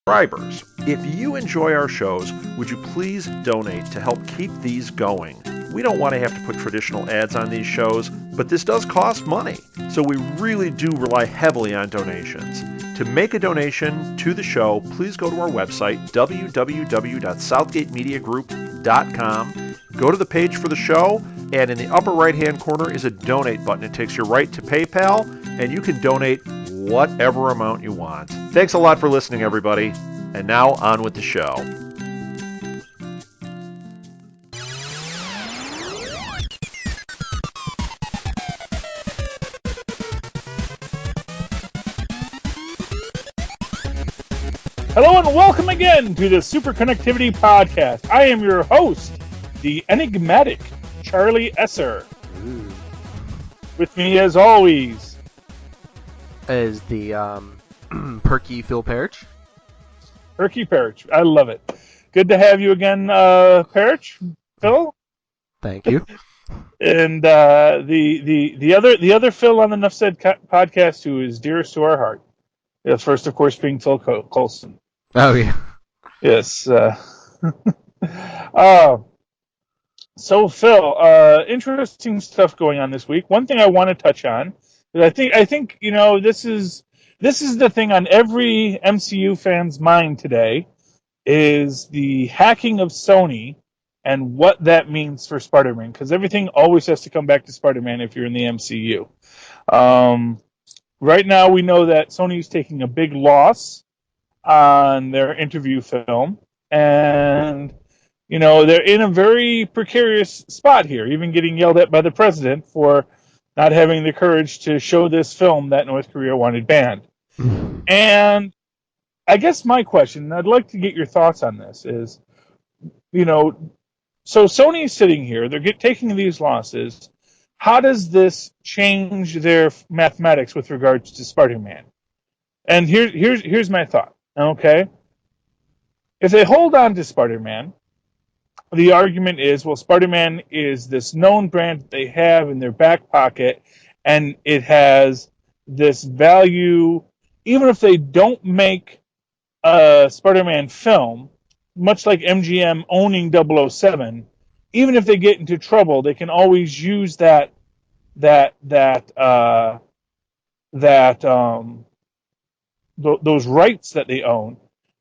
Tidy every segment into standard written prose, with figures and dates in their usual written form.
subscribers. If you enjoy our shows, would you please donate to help keep these going? We don't want to have to put traditional ads on these shows, but this does cost money, so we really do rely heavily on donations. To make a donation to the show, please go to our website, www.southgatemediagroup.com. Go to the page for the show, and in the upper right-hand corner is a donate button. It takes you right to PayPal, and you can donate whatever amount you want. Thanks a lot for listening, everybody. And now, on with the show. Hello and welcome again to the SuperConnectivity Podcast. I am your host, the enigmatic Charlie Esser. Ooh. With me, as always, is the perky Phil Parrish. Perky Parrish. I love it. Good to have you again, Parrish, Phil. Thank you. And the other Phil on the Nuff Said podcast, who is dearest to our heart. The first, of course, being Phil Coulson. Oh yeah. Yes. So Phil, interesting stuff going on this week. One thing I want to touch on is I think you know this is the thing on every MCU fan's mind today is the hacking of Sony and what that means for Spider-Man, because everything always has to come back to Spider-Man if you're in the MCU. Right now we know that Sony is taking a big loss on their interview film, and you know they're in a very precarious spot here, even getting yelled at by the president for not having the courage to show this film that North Korea wanted banned. And I guess my question, and I'd like to get your thoughts on this, is, you know, so Sony is sitting here, they're taking these losses. How does this change their mathematics with regards to Spider-Man? And here's my thought. Okay, if they hold on to Spider-Man, the argument is, well, Spider-Man is this known brand that they have in their back pocket, and it has this value. Even if they don't make a Spider-Man film, much like MGM owning 007, even if they get into trouble, they can always use those rights that they own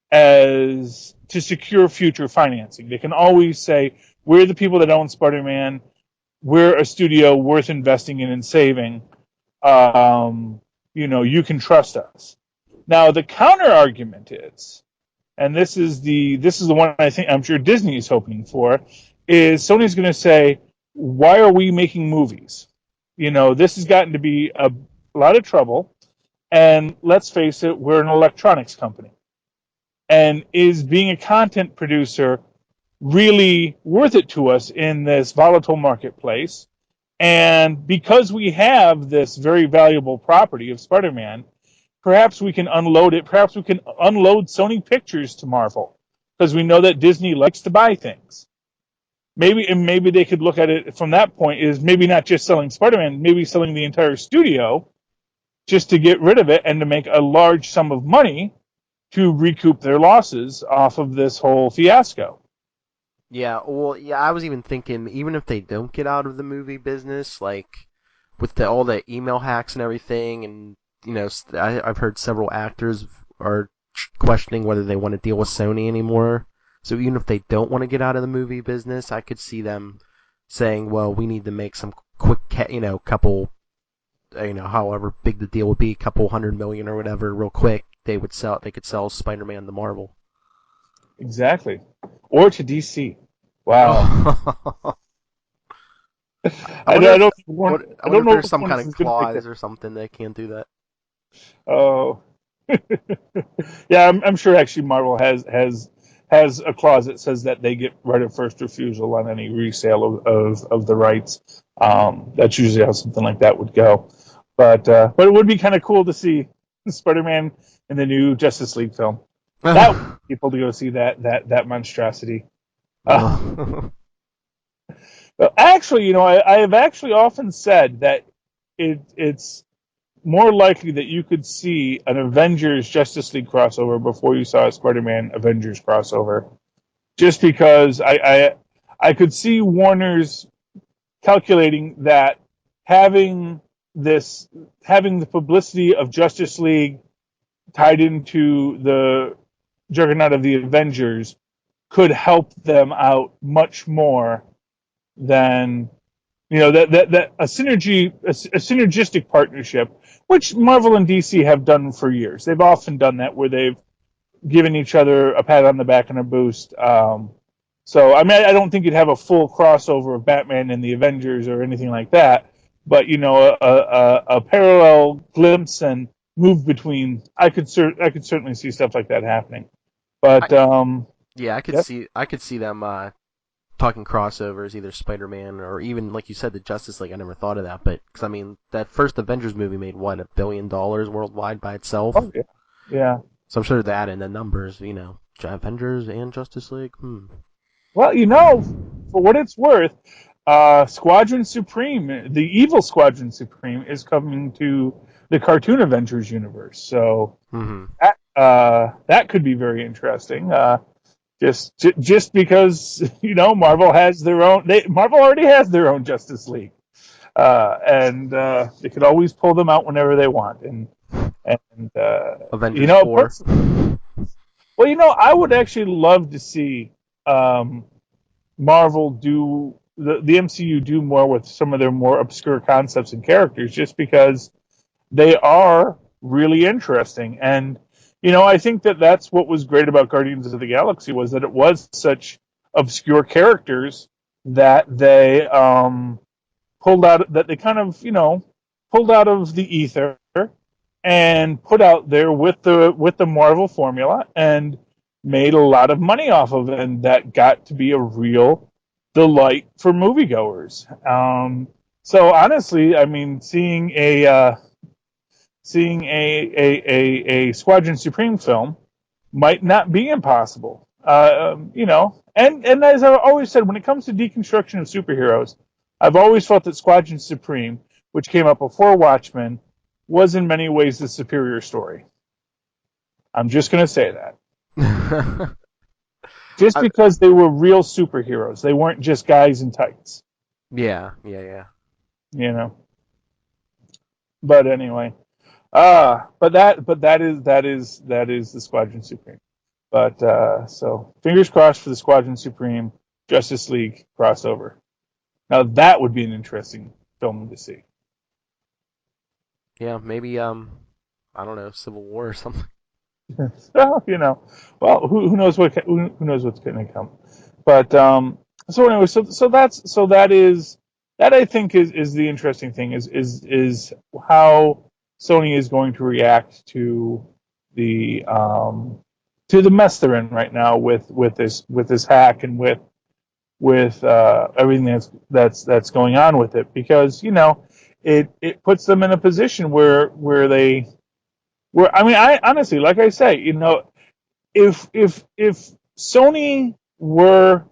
as to secure future financing. They can always say, we're the people that own Spider-Man, we're a studio worth investing in and saving. You can trust us. Now the counter argument is, and this is the one I'm sure Disney is hoping for, is Sony's going to say, why are we making movies? You know, this has gotten to be a lot of trouble. And let's face it, we're an electronics company. And is being a content producer really worth it to us in this volatile marketplace? And because we have this very valuable property of Spider-Man, perhaps we can unload it. Perhaps we can unload Sony Pictures to Marvel, because we know that Disney likes to buy things. Maybe they could look at it from that point, is maybe not just selling Spider-Man, maybe selling the entire studio, just to get rid of it and to make a large sum of money to recoup their losses off of this whole fiasco. Yeah, well, yeah, I was even thinking, even if they don't get out of the movie business, like with all the email hacks and everything, and you know, I've heard several actors are questioning whether they want to deal with Sony anymore. So even if they don't want to get out of the movie business, I could see them saying, well, we need to make some quick, couple, however big the deal would be, couple $100 million or whatever, real quick. They could sell Spider-Man to Marvel. Exactly. Or to DC. Wow. I don't know if there's some kind of clause or something that can't do that. Oh. Yeah, I'm sure actually Marvel has a clause that says that they get right of first refusal on any resale of the rights. That's usually how something like that would go. But it would be kind of cool to see Spider-Man in the new Justice League film. That would be people to go see that monstrosity. Well, actually, I have actually often said that it's more likely that you could see an Avengers Justice League crossover before you saw a Spider-Man Avengers crossover, just because I could see Warner's calculating that having the publicity of Justice League tied into the juggernaut of the Avengers could help them out much more than that a synergistic partnership, which Marvel and DC have done for years. They've often done that where they've given each other a pat on the back and a boost. So I mean, I don't think you'd have a full crossover of Batman and the Avengers or anything like that, but a parallel glimpse and move between. I could certainly see stuff like that happening. But yeah, I could see them talking crossovers, either Spider-Man or even, like you said, the Justice League. I never thought of that, but because I mean, that first Avengers movie made what, $1 billion worldwide by itself. Oh, yeah. Yeah. So I'm sure that in the numbers, Avengers and Justice League. Well, for what it's worth, Squadron Supreme, the evil Squadron Supreme, is coming to the cartoon Avengers universe. So that could be very interesting. Just because Marvel has their own. Marvel already has their own Justice League, and they could always pull them out whenever they want. And Avengers 4. Well, I would actually love to see Marvel do the MCU do more with some of their more obscure concepts and characters, just because they are really interesting. And I think that's what was great about Guardians of the Galaxy, was that it was such obscure characters that they pulled out, that they kind of pulled out of the ether and put out there with the Marvel formula and made a lot of money off of it, and that got to be a real delight for moviegoers. So honestly, I mean, seeing a Squadron Supreme film might not be impossible. And as I've always said, when it comes to deconstruction of superheroes, I've always felt that Squadron Supreme, which came up before Watchmen, was in many ways the superior story. I'm just going to say that. Just because they were real superheroes. They weren't just guys in tights. Yeah. But anyway. But that is the Squadron Supreme. But so fingers crossed for the Squadron Supreme Justice League crossover. Now that would be an interesting film to see. Yeah, maybe I don't know, Civil War or something. Well, who knows what's going to come. But so anyway, that I think is the interesting thing is how Sony is going to react to the mess they're in right now with this hack and with everything that's going on with it, because it puts them in a position where I mean, I honestly, like I say, if Sony were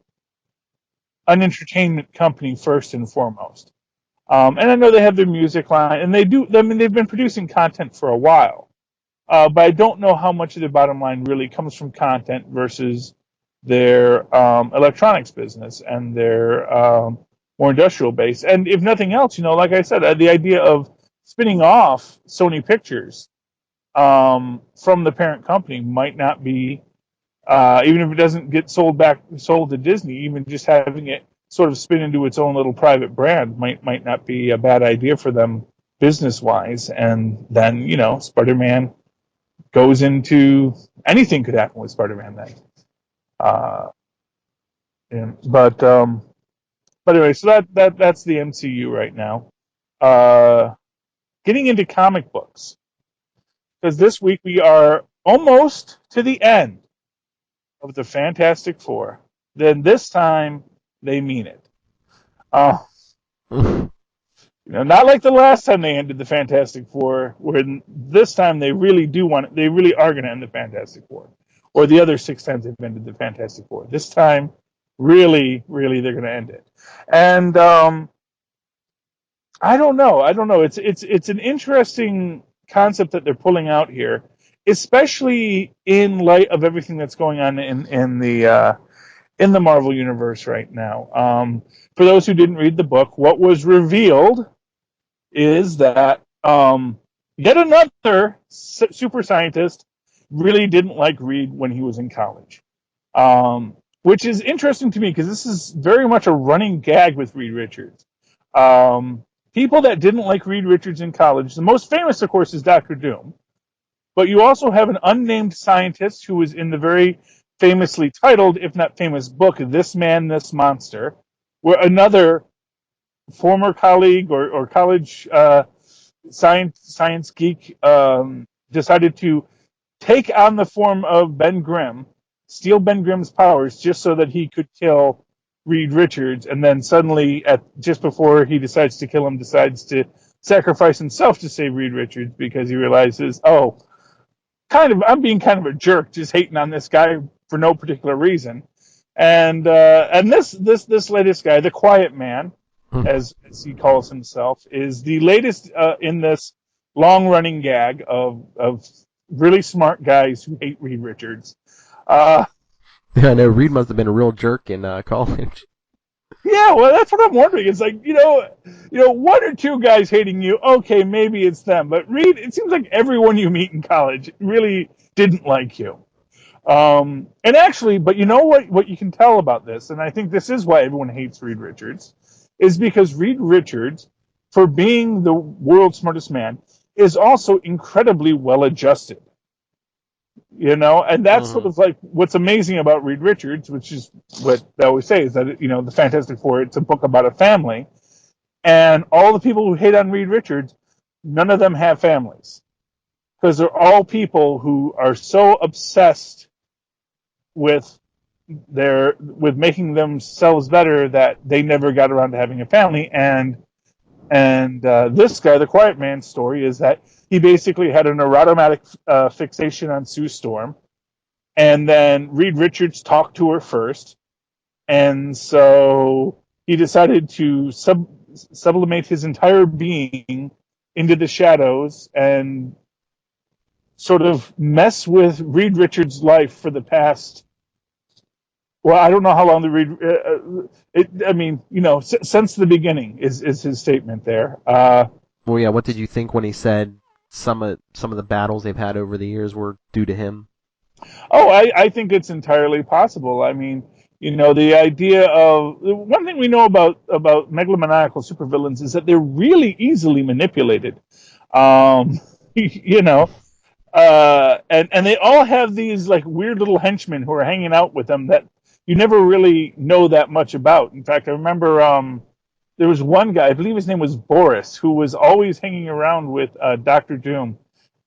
an entertainment company first and foremost, and I know they have their music line, and they do. I mean, they've been producing content for a while, but I don't know how much of their bottom line really comes from content versus their electronics business and their more industrial base. And if nothing else, like I said, the idea of spinning off Sony Pictures from the parent company might not be, even if it doesn't get sold to Disney, even just having it sort of spin into its own little private brand might not be a bad idea for them business wise. And then Spider-Man goes into, anything could happen with Spider-Man then. But anyway, so that's the MCU right now. Getting into comic books, because this week we are almost to the end of the Fantastic Four. Then this time they mean it. Not like the last time they ended the Fantastic Four, where this time they really are going to end the Fantastic Four, or the other 6 times they've ended the Fantastic Four. This time, really, they're going to end it. And I don't know. I don't know. It's an interesting concept that they're pulling out here, especially in light of everything that's going on in the Marvel universe right now. For those who didn't read the book, what was revealed is that yet another super scientist really didn't like Reed when he was in college. Which is interesting to me because this is very much a running gag with Reed Richards. Um, People that didn't like Reed Richards in college, the most famous, of course, is Doctor Doom. But you also have an unnamed scientist who was in the very famously titled, if not famous, book, This Man, This Monster, where another former colleague or college science geek decided to take on the form of Ben Grimm, steal Ben Grimm's powers just so that he could kill Reed Richards, and then suddenly, just before he decides to kill him, decides to sacrifice himself to save Reed Richards because he realizes, oh, I'm being kind of a jerk, just hating on this guy for no particular reason. And this latest guy, the Quiet Man, as he calls himself, is the latest in this long running gag of really smart guys who hate Reed Richards. Yeah, I know Reed must have been a real jerk in college. Yeah, well, that's what I'm wondering. It's like, one or two guys hating you, okay, maybe it's them. But Reed, it seems like everyone you meet in college really didn't like you. And actually, but you know what you can tell about this, and I think this is why everyone hates Reed Richards, is because Reed Richards, for being the world's smartest man, is also incredibly well adjusted. And that's sort of like what's amazing about Reed Richards, which is what they always say is that, the Fantastic Four, it's a book about a family. And all the people who hate on Reed Richards, none of them have families. Because they're all people who are so obsessed with with making themselves better that they never got around to having a family. And this guy, the Quiet Man's story, is that he basically had an erotomatic fixation on Sue Storm, and then Reed Richards talked to her first, and so he decided to sublimate his entire being into the shadows and sort of mess with Reed Richards' life for the past. Well, I don't know how long the since the beginning is his statement there. Well, yeah. What did you think when he said some of the battles they've had over the years were due to him? Oh, I think it's entirely possible. I mean, the idea of one thing we know about megalomaniacal supervillains is that they're really easily manipulated. You know, and they all have these like weird little henchmen who are hanging out with them that you never really know that much about. In fact, I remember there was one guy, I believe his name was Boris, who was always hanging around with Doctor Doom.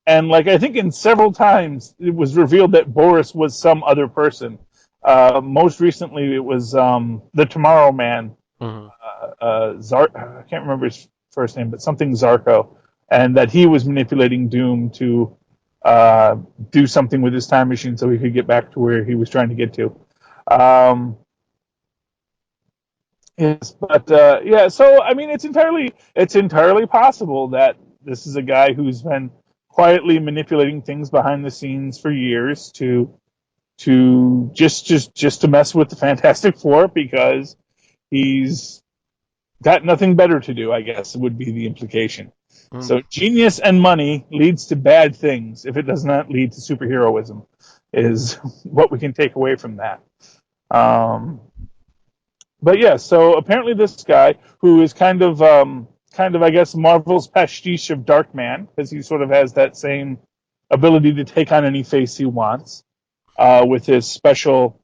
And like I think in several times it was revealed that Boris was some other person. Most recently, it was the Tomorrow Man. I can't remember his first name, but something Zarko, and that he was manipulating Doom to do something with his time machine so he could get back to where he was trying to get to. Yes, but yeah. So I mean, it's entirely possible that this is a guy who's been quietly manipulating things behind the scenes for years to just to mess with the Fantastic Four because he's got nothing better to do, I guess would be the implication. So genius and money leads to bad things if it does not lead to superheroism, is what we can take away from that. But yeah, so apparently this guy who is kind of I guess Marvel's pastiche of Darkman, because he sort of has that same ability to take on any face he wants with his special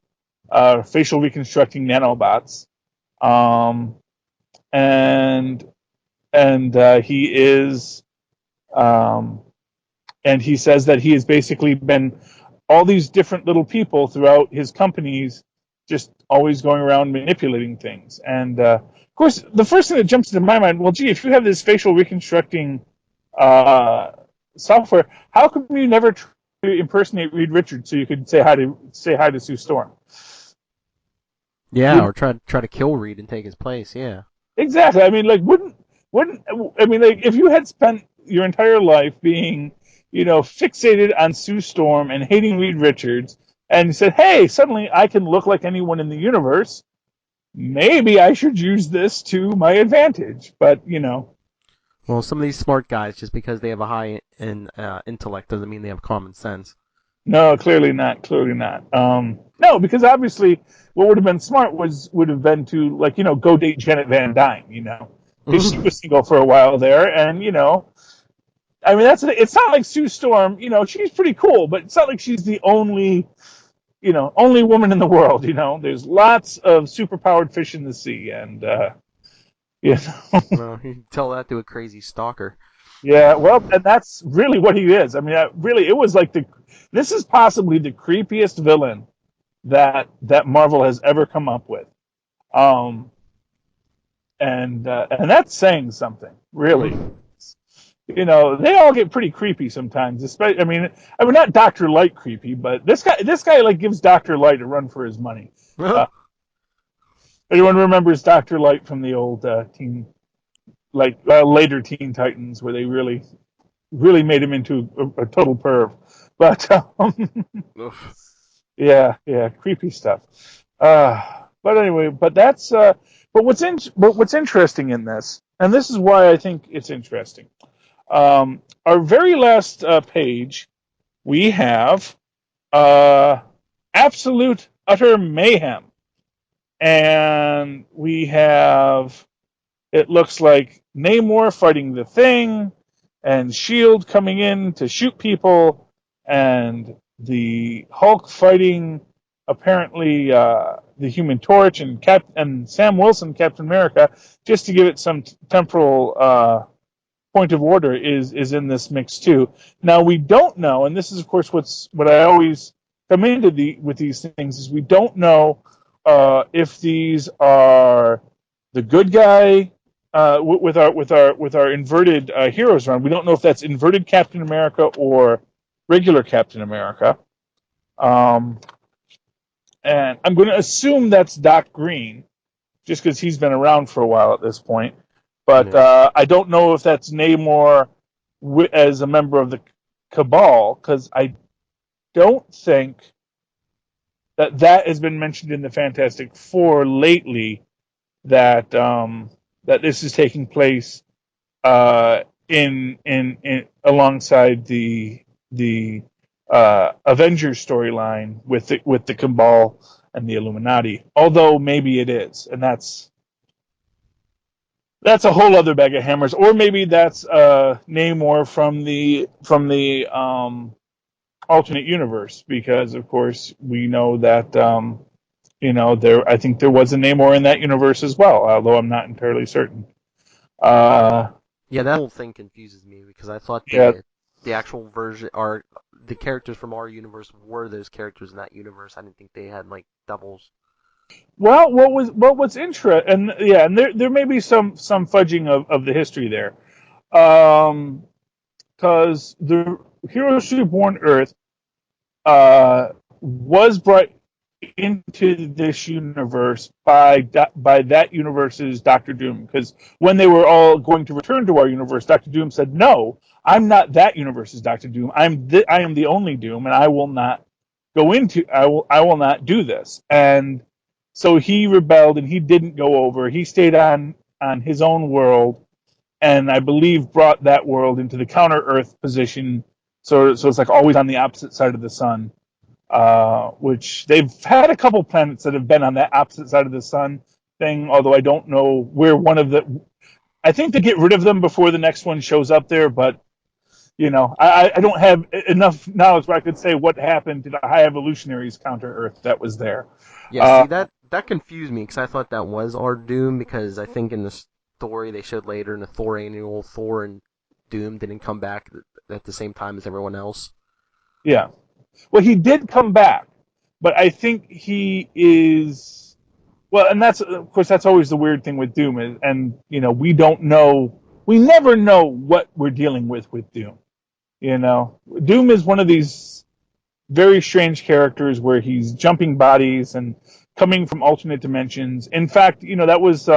facial reconstructing nanobots. And he is and he says that he has basically been all these different little people throughout his companies, just always going around manipulating things. And of course, the first thing that jumps into my mind, well, gee, if you have this facial reconstructing software, how come you never try to impersonate Reed Richards so you could say hi to Sue Storm? Yeah, or try to kill Reed and take his place. Yeah, exactly. I mean, like, wouldn't wouldn't I mean, like, if you had spent your entire life being, fixated on Sue Storm and hating Reed Richards, and you said, "Hey, suddenly I can look like anyone in the universe. Maybe I should use this to my advantage." But Well, some of these smart guys, just because they have a high intellect, doesn't mean they have common sense. no, clearly not. Clearly not. No, because obviously, what would have been smart would have been to, like, go date Janet Van Dyne. Because she was single for a while there, and I mean, it's not like Sue Storm. She's pretty cool, but it's not like she's the only woman in the world. There's lots of superpowered fish in the sea, and you know, Well, you can tell that to a crazy stalker. yeah. Well, and that's really what he is. I mean, really, it was like this is possibly the creepiest villain that Marvel has ever come up with. Um, and that's saying something, really. They all get pretty creepy sometimes. Especially, I mean, not Dr. Light creepy, but this guy like gives Dr. Light a run for his money. Anyone remembers Dr. Light from the old later Teen Titans, where they really, really made him into a total perv. But yeah, creepy stuff. But anyway, but what's interesting in this, and this is why I think it's interesting. Our very last page, we have absolute utter mayhem, and we have, it looks like, Namor fighting the Thing, and Shield coming in to shoot people, and the Hulk fighting apparently the Human Torch and Sam Wilson, Captain America, just to give it some temporal point of order, is in this mix too. Now we don't know, and this is of course what I always come into with these things, is we don't know if these are the good guy with our inverted heroes run. We don't know if that's inverted Captain America or regular Captain America. And I'm going to assume that's Doc Green, just because he's been around for a while at this point. But I don't know if that's Namor as a member of the Cabal, because I don't think that has been mentioned in the Fantastic Four lately, that this is taking place in alongside the Avengers storyline with the Cabal and the Illuminati. Although maybe it is, and that's a whole other bag of hammers. Or maybe that's Namor from the alternate universe, because of course we know that I think there was a Namor in that universe as well, although I'm not entirely certain. Yeah, that whole thing confuses me because I thought Yeah. the actual version, or the characters from our universe, were those characters in that universe. I didn't think they had like doubles. Well, what's interesting, and there may be some fudging of the history there, because the Heroes Reborn Earth was brought into this universe by that universe's Doctor Doom. Because when they were all going to return to our universe, Doctor Doom said, "No, I'm not that universe's Doctor Doom. I am the only Doom, and I will not I will not do this." And so he rebelled, and he didn't go over. He stayed on his own world, and I believe brought that world into the counter Earth position. So it's like always on the opposite side of the sun. Which they've had a couple planets that have been on that opposite side of the sun thing, although I don't know where one of the... I think they get rid of them before the next one shows up there, but, I don't have enough knowledge where I could say what happened to the High Evolutionaries counter-Earth that was there. Yeah, see, that confused me, because I thought that was our Doom, because I think in the story they showed later in the Thor annual, Thor and Doom didn't come back at the same time as everyone else. Yeah. Well, he did come back, but I think he is... Well, and that's, of course, that's always the weird thing with Doom, and we don't know... We never know what we're dealing with Doom. Doom is one of these very strange characters where he's jumping bodies and coming from alternate dimensions. In fact, that was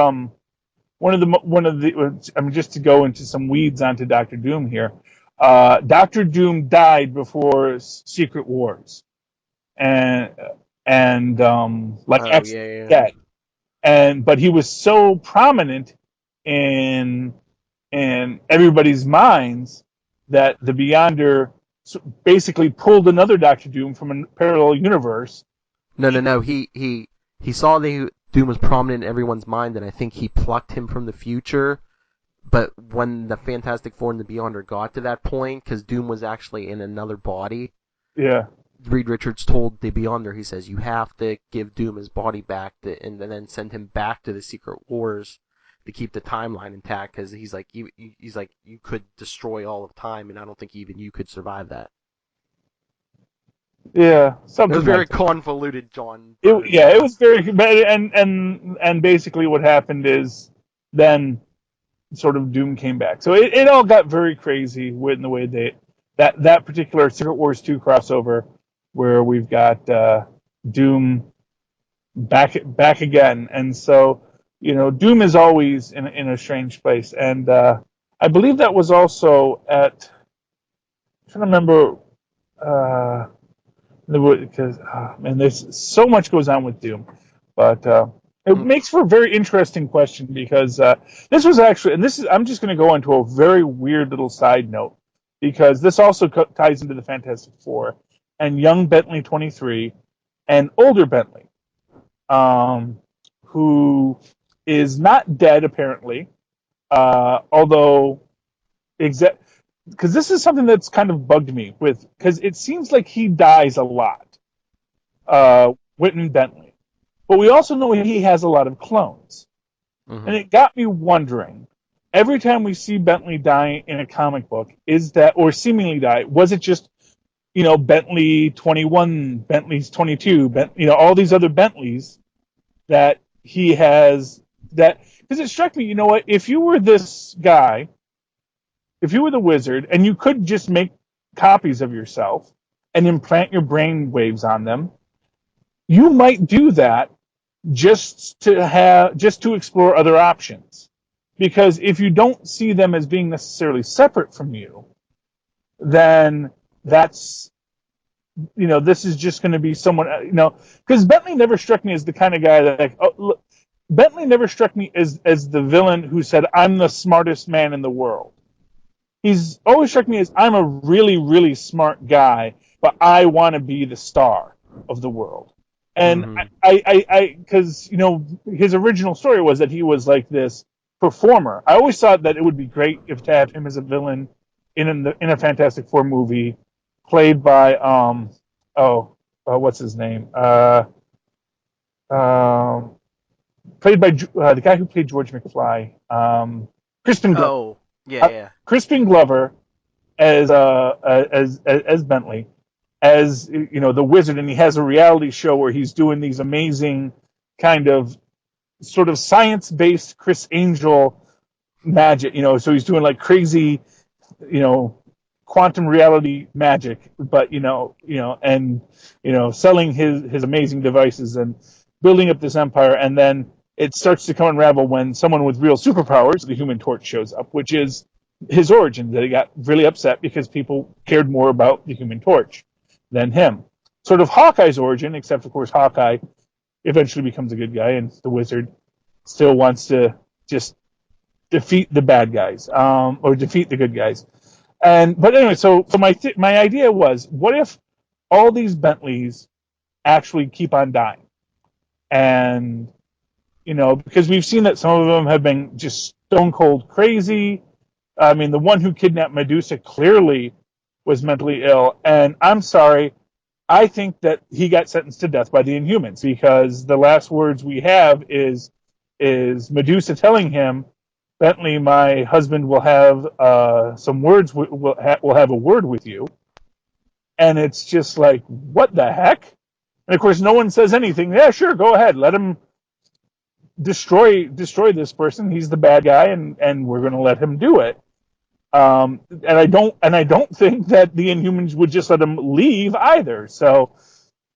I mean, just to go into some weeds onto Doctor Doom here. Doctor Doom died before Secret Wars, and like Oh actually yeah, yeah. dead. But he was so prominent in everybody's minds that the Beyonder basically pulled another Doctor Doom from a parallel universe. No. He saw that Doom was prominent in everyone's mind, and I think he plucked him from the future. But when the Fantastic Four and the Beyonder got to that point, because Doom was actually in another body, Yeah. Reed Richards told the Beyonder, he says, you have to give Doom his body back and then send him back to the Secret Wars to keep the timeline intact, because he's like, you could destroy all of time, and I don't think even you could survive that. Yeah, It something was very like that. convoluted, John. It was very and basically what happened is then sort of Doom came back. So it all got very crazy with the way that particular Secret Wars 2 crossover where we've got Doom back again. And so, Doom is always in a strange place. And I believe that was also at I'm trying to remember because man, there's so much goes on with Doom, but it makes for a very interesting question because this was actually, and I'm just going to go into a very weird little side note because this also ties into the Fantastic Four and young Bentley 23 and older Bentley, who is not dead apparently, although because this is something that's kind of bugged me because it seems like he dies a lot, Whitman Bentley. But we also know he has a lot of clones. Mm-hmm. And it got me wondering, every time we see Bentley die in a comic book, or seemingly die, was it just, Bentley 21, Bentley's 22, all these other Bentleys that he has, because it struck me, you know what, if you were this guy, if you were the wizard, and you could just make copies of yourself and implant your brain waves on them, you might do that just to explore other options. Because if you don't see them as being necessarily separate from you, then that's, this is just going to be someone, because Bentley never struck me as the kind of guy that, look, Bentley never struck me as the villain who said, I'm the smartest man in the world. He's always struck me as, I'm a really, really smart guy, but I want to be the star of the world. And because his original story was that he was like this performer. I always thought that it would be great to have him as a villain in a Fantastic Four movie, played by what's his name? Played by the guy who played George McFly, Crispin Glover. Oh, yeah. Crispin Glover as Bentley, as the wizard, and he has a reality show where he's doing these amazing kind of sort of science-based Chris Angel magic, so he's doing like crazy, quantum reality magic, but selling his amazing devices and building up this empire, and then it starts to come unravel when someone with real superpowers, the Human Torch, shows up, which is his origin, that he got really upset because people cared more about the Human Torch than him. Sort of Hawkeye's origin, except of course Hawkeye eventually becomes a good guy, and the Wizard still wants to just defeat the bad guys, or defeat the good guys. But anyway, so my idea was, what if all these Bentleys actually keep on dying? And because we've seen that some of them have been just stone cold crazy. I mean, the one who kidnapped Medusa clearly was mentally ill, and I'm sorry, I think that he got sentenced to death by the Inhumans, because the last words we have is Medusa telling him, Bentley, my husband will have some words. Will have a word with you, and it's just like, what the heck? And of course, no one says anything. Yeah, sure, go ahead, let him destroy this person. He's the bad guy, and we're going to let him do it. And I don't think that the Inhumans would just let him leave either. So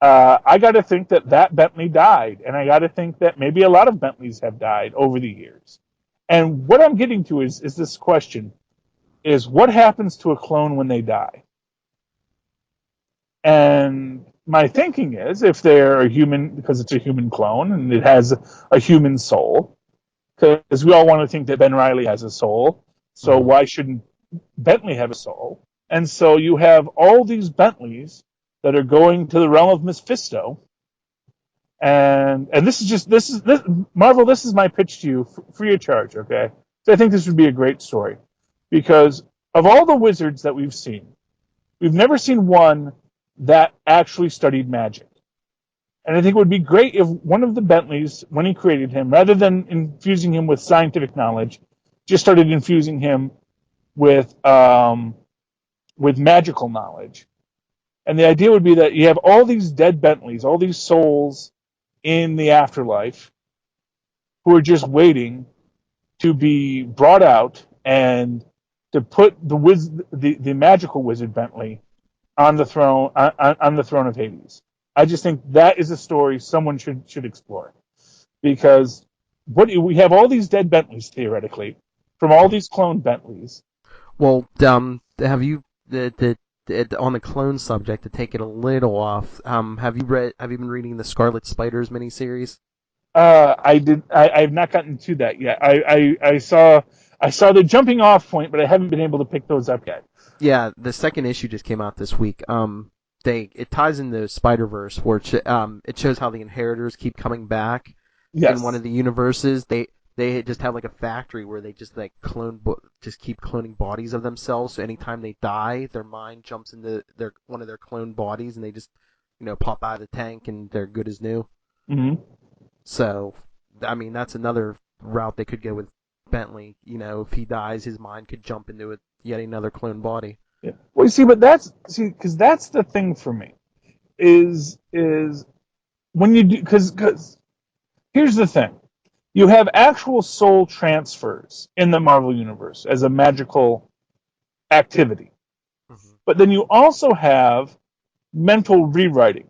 I got to think that Bentley died, and I got to think that maybe a lot of Bentleys have died over the years. And what I'm getting to is this question: is what happens to a clone when they die? And my thinking is, if they're a human, because it's a human clone and it has a human soul, because we all want to think that Ben Reilly has a soul, so Mm-hmm. why shouldn't Bentley have a soul? And so you have all these Bentleys that are going to the realm of Mephisto, and this Marvel. This is my pitch to you, free of charge. Okay, so I think this would be a great story, because of all the wizards that we've seen, we've never seen one that actually studied magic. And I think it would be great if one of the Bentleys, when he created him, rather than infusing him with scientific knowledge, just started infusing him with magical knowledge. And the idea would be that you have all these dead Bentleys, all these souls in the afterlife, who are just waiting to be brought out and to put the magical wizard Bentley on the throne of Hades. I just think that is a story someone should explore, because we have all these dead Bentleys theoretically from all these clone Bentleys. Well, have you on the clone subject, to take it a little off? Have you been reading the Scarlet Spiders miniseries? I've not gotten to that yet. I saw the jumping off point, but I haven't been able to pick those up yet. Yeah, the second issue just came out this week. It ties into Spider-Verse, where it shows how the Inheritors keep coming back. Yes. In one of the universes. They just have like a factory where they just like just keep cloning bodies of themselves. So anytime they die, their mind jumps into one of their cloned bodies, and they just pop out of the tank and they're good as new. Mm-hmm. So, I mean, that's another route they could go with Bentley. If he dies, his mind could jump into yet another clone body. Yeah. Well, you see, because that's the thing for me, is when you do, because here's the thing, you have actual soul transfers in the Marvel universe as a magical activity, but then you also have mental rewriting,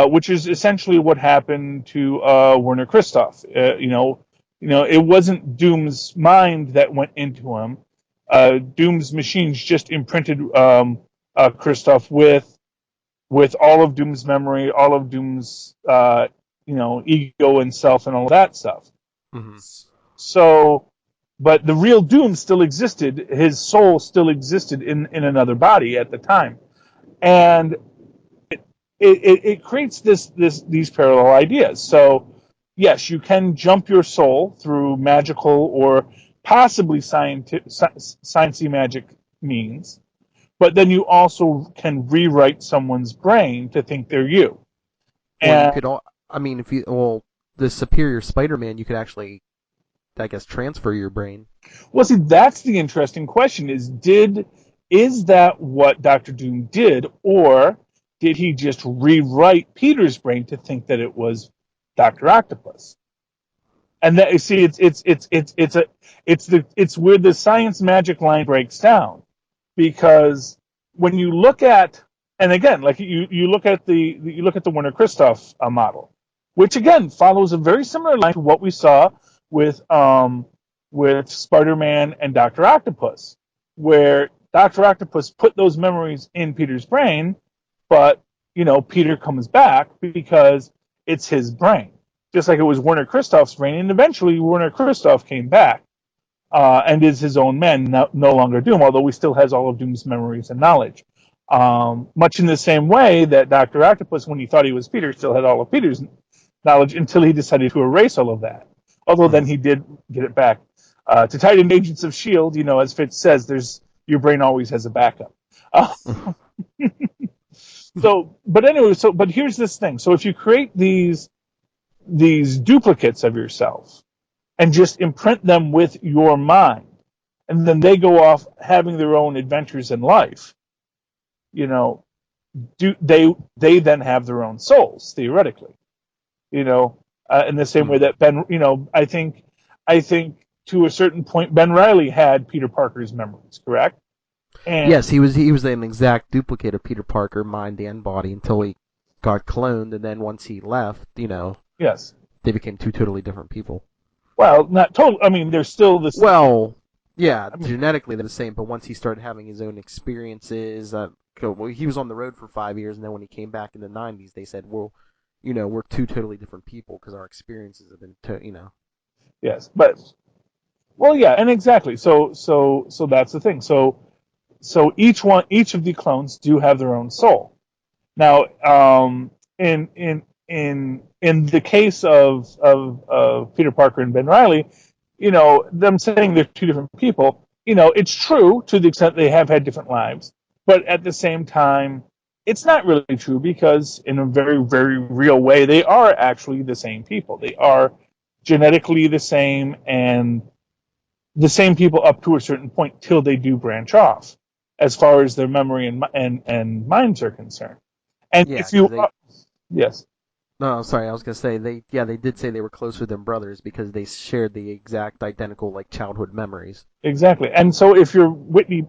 which is essentially what happened to Werner Christoph. It wasn't Doom's mind that went into him. Doom's machines just imprinted Christoph with all of Doom's memory, all of Doom's ego and self and all that stuff. Mm-hmm. So, but the real Doom still existed. His soul still existed in another body at the time, and it creates these parallel ideas. So, yes, you can jump your soul through magical or possibly sciencey magic means, but then you also can rewrite someone's brain to think they're you. Well, you could the Superior Spider-Man, you could actually, I guess, transfer your brain. Well, see, that's the interesting question: is that what Dr. Doom did, or did he just rewrite Peter's brain to think that it was Dr. Octopus? And that, you see, it's where the science magic line breaks down, because when you look at, and again, like you look at the Werner Christoph model, which again follows a very similar line to what we saw with Spider-Man and Dr. Octopus, where Dr. Octopus put those memories in Peter's brain, but Peter comes back because it's his brain, just like it was Werner Christoph's brain, and eventually Werner Christoph came back and is his own man, no longer Doom, although he still has all of Doom's memories and knowledge. Much in the same way that Dr. Octopus, when he thought he was Peter, still had all of Peter's knowledge until he decided to erase all of that. Although then he did get it back. To Titan Agents of S.H.I.E.L.D., as Fitz says, your brain always has a backup. But here's this thing. So if you create these duplicates of yourself and just imprint them with your mind, and then they go off having their own adventures in life, they then have their own souls, theoretically. In the same way that Ben, I think to a certain point, Ben Reilly had Peter Parker's memories, correct? And yes, he was an exact duplicate of Peter Parker, mind and body, until he got cloned, and then once he left, yes, they became two totally different people. Well, not total. I mean, they're still the. Well, yeah, I mean, genetically they're the same, but once he started having his own experiences, well, he was on the road for 5 years, and then when he came back in the '90s, they said, well, we're two totally different people because our experiences have been, yes, but well, yeah, and exactly. So that's the thing. So each of the clones do have their own soul. Now, in the case of Peter Parker and Ben Riley, them saying they're two different people, it's true to the extent they have had different lives, but at the same time, it's not really true because in a very, very real way, they are actually the same people. They are genetically the same and the same people up to a certain point till they do branch off, as far as their memory and minds are concerned. And yeah, if you, because they. yes, No, sorry, I was gonna say they did say they were closer than brothers because they shared the exact identical like childhood memories. exactly. And so if you're Whitney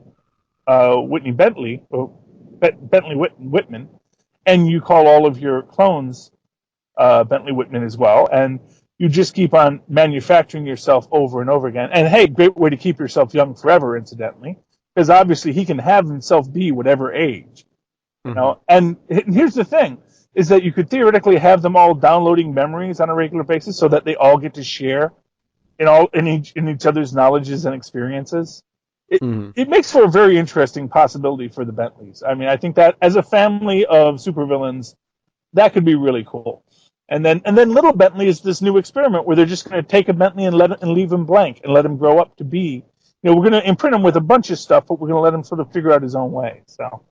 Bentley, or Bentley Whitman, and you call all of your clones Bentley Whitman as well, and you just keep on manufacturing yourself over and over again. And hey, great way to keep yourself young forever, incidentally, because obviously he can have himself be whatever age, Mm-hmm. And here's the thing: is that you could theoretically have them all downloading memories on a regular basis, so that they all get to share in each other's knowledges and experiences. It Mm-hmm. it makes for a very interesting possibility for the Bentleys. I mean, I think that as a family of supervillains, that could be really cool. And then Little Bentley is this new experiment where they're just going to take a Bentley and leave him blank and let him grow up to be. We're going to imprint him with a bunch of stuff, but we're going to let him sort of figure out his own way. So,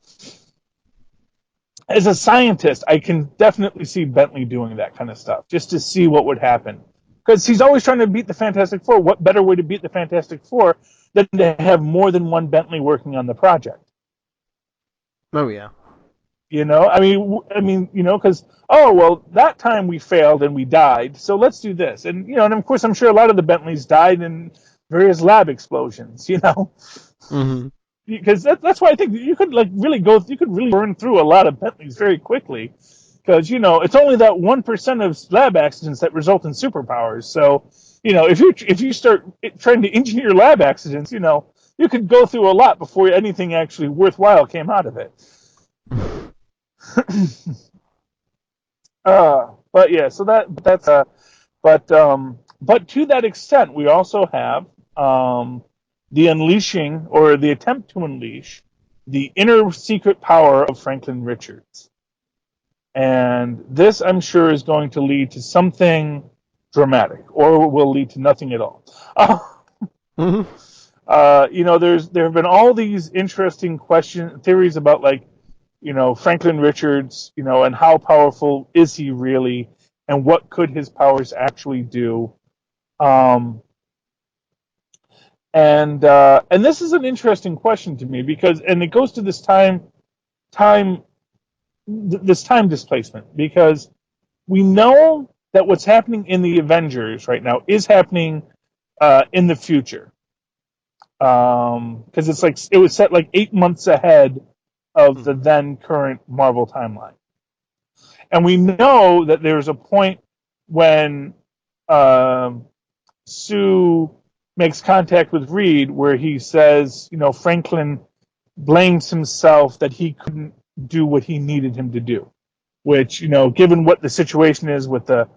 as a scientist, I can definitely see Bentley doing that kind of stuff just to see what would happen. Because he's always trying to beat the Fantastic Four. What better way to beat the Fantastic Four than to have more than one Bentley working on the project? Oh yeah. Because that time we failed and we died, so let's do this, and of course I'm sure a lot of the Bentleys died in various lab explosions, Mm-hmm. because that's why I think you could you could really burn through a lot of Bentleys very quickly, because it's only that 1% of lab accidents that result in superpowers. So if you start trying to engineer lab accidents, you could go through a lot before anything actually worthwhile came out of it. But yeah, so but to that extent, we also have the unleashing or the attempt to unleash the inner secret power of Franklin Richards, and this I'm sure is going to lead to something dramatic, or will lead to nothing at all. Mm-hmm. There have been all these interesting theories about Franklin Richards, and how powerful is he really, and what could his powers actually do? And this is an interesting question to me and it goes to this time displacement, because we know that what's happening in the Avengers right now is happening in the future, because it was set 8 months ahead of the then current Marvel timeline. And we know that there's a point when Sue makes contact with Reed where he says, Franklin blames himself that he couldn't do what he needed him to do. Which, given what the situation is with the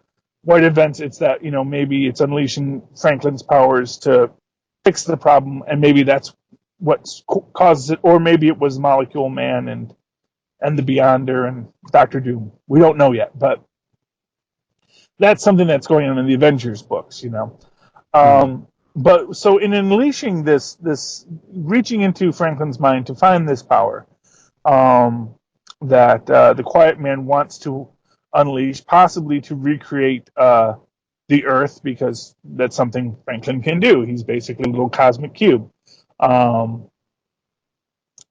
White events, it's that, maybe it's unleashing Franklin's powers to fix the problem, and maybe that's what causes it, or maybe it was Molecule Man and the Beyonder and Doctor Doom. We don't know yet, but that's something that's going on in the Avengers books, But so in unleashing this reaching into Franklin's mind to find this power that the Quiet Man wants to unleash, possibly to recreate the Earth, because that's something Franklin can do. He's basically a little cosmic cube.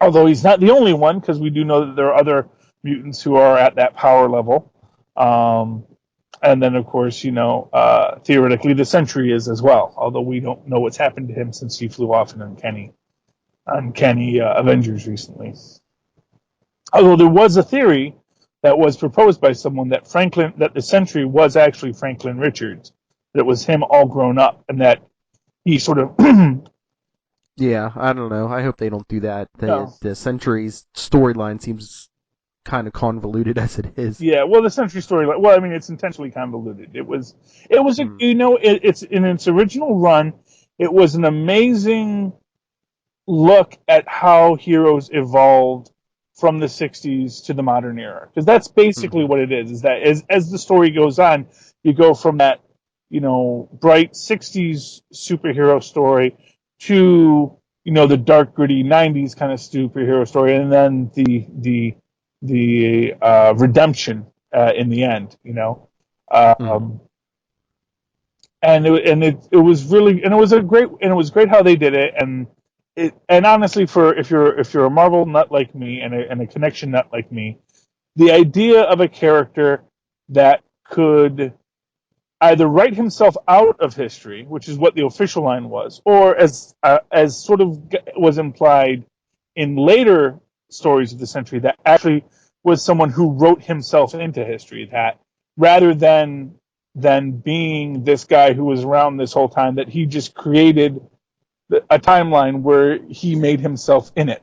Although he's not the only one, because we do know that there are other mutants who are at that power level. And then, of course, theoretically the Sentry is as well, although we don't know what's happened to him since he flew off in Uncanny Avengers recently. Although there was a theory that was proposed by someone that the Sentry was actually Franklin Richards, that it was him all grown up, and that he sort of Yeah, I don't know. I hope they don't do that. No. The Century's storyline seems kind of convoluted as it is. Yeah, well, the Century story. Well, I mean, it's intentionally convoluted. It was, it's in its original run. It was an amazing look at how heroes evolved from the '60s to the modern era, because that's basically what it is. Is that as the story goes on, you go from that, bright '60s superhero story to the dark, gritty '90s kind of superhero story, and then the redemption in the end, and it was really, and it was great how they did it, and honestly, for if you're a Marvel nut like me and a connection nut like me, the idea of a character that could either write himself out of history, which is what the official line was, or as sort of was implied in later stories of the Century, that actually was someone who wrote himself into history, that rather than being this guy who was around this whole time, that he just created a timeline where he made himself in it,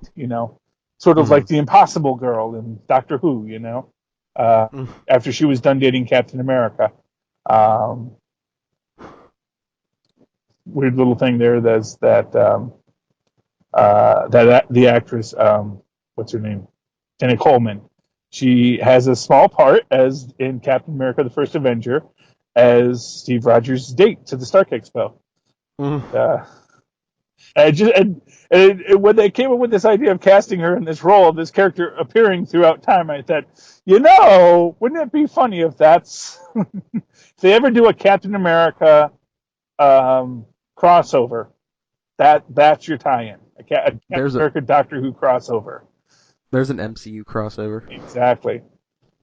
sort of like the Impossible Girl in Doctor Who, after she was done dating Captain America. Weird little thing there. That's that the actress, what's her name, Jenna Coleman. She has a small part as in Captain America: The First Avenger, as Steve Rogers' date to the Stark Expo. When they came up with this idea of casting her in this role, this character appearing throughout time, I thought, wouldn't it be funny if that's if they ever do a Captain America crossover, that's your tie-in, a Captain America Doctor Who crossover. There's an MCU crossover. Exactly,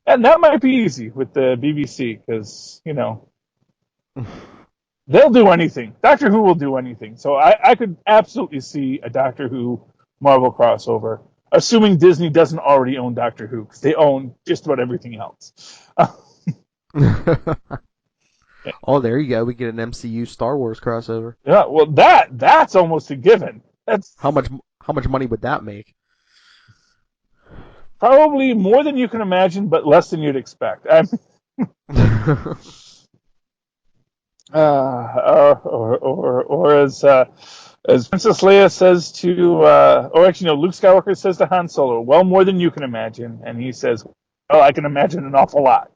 and that might be easy with the BBC because they'll do anything. Doctor Who will do anything. So I could absolutely see a Doctor Who Marvel crossover, assuming Disney doesn't already own Doctor Who, because they own just about everything else. Oh, there you go. We get an MCU Star Wars crossover. Yeah, well, that's almost a given. That's how much money would that make? Probably more than you can imagine, but less than you'd expect. Or as Princess Leia says to, Luke Skywalker says to Han Solo, well, more than you can imagine, and he says, well, I can imagine an awful lot,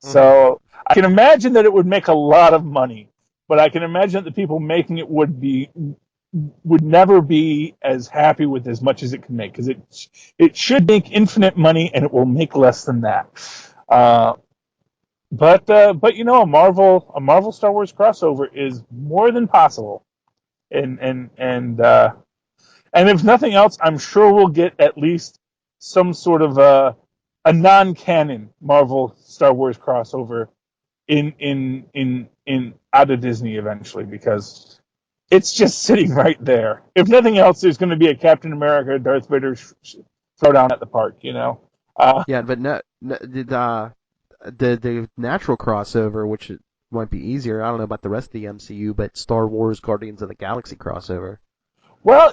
So I can imagine that it would make a lot of money, but I can imagine that the people making it would never be as happy with as much as it can make, because it should make infinite money, and it will make less than that. But a Marvel Star Wars crossover is more than possible, and if nothing else, I'm sure we'll get at least some sort of a non-canon Marvel Star Wars crossover in out of Disney eventually, because it's just sitting right there. If nothing else, there's going to be a Captain America Darth Vader throwdown at the park, Yeah, but the natural crossover, which might be easier. I don't know about the rest of the MCU, but Star Wars Guardians of the Galaxy crossover. Well,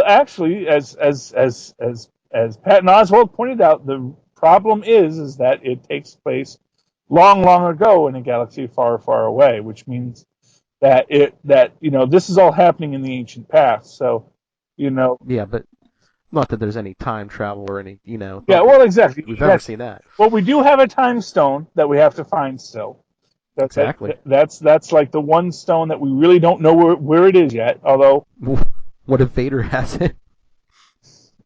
actually, as Patton Oswalt pointed out, the problem is that it takes place long, long ago in a galaxy far, far away, which means that this is all happening in the ancient past. So, Yeah, but not that there's any time travel or any, Yeah, well, exactly. We've never seen that. Well, we do have a time stone that we have to find still. Exactly. That's like the one stone that we really don't know where it is yet, although... What if Vader has it?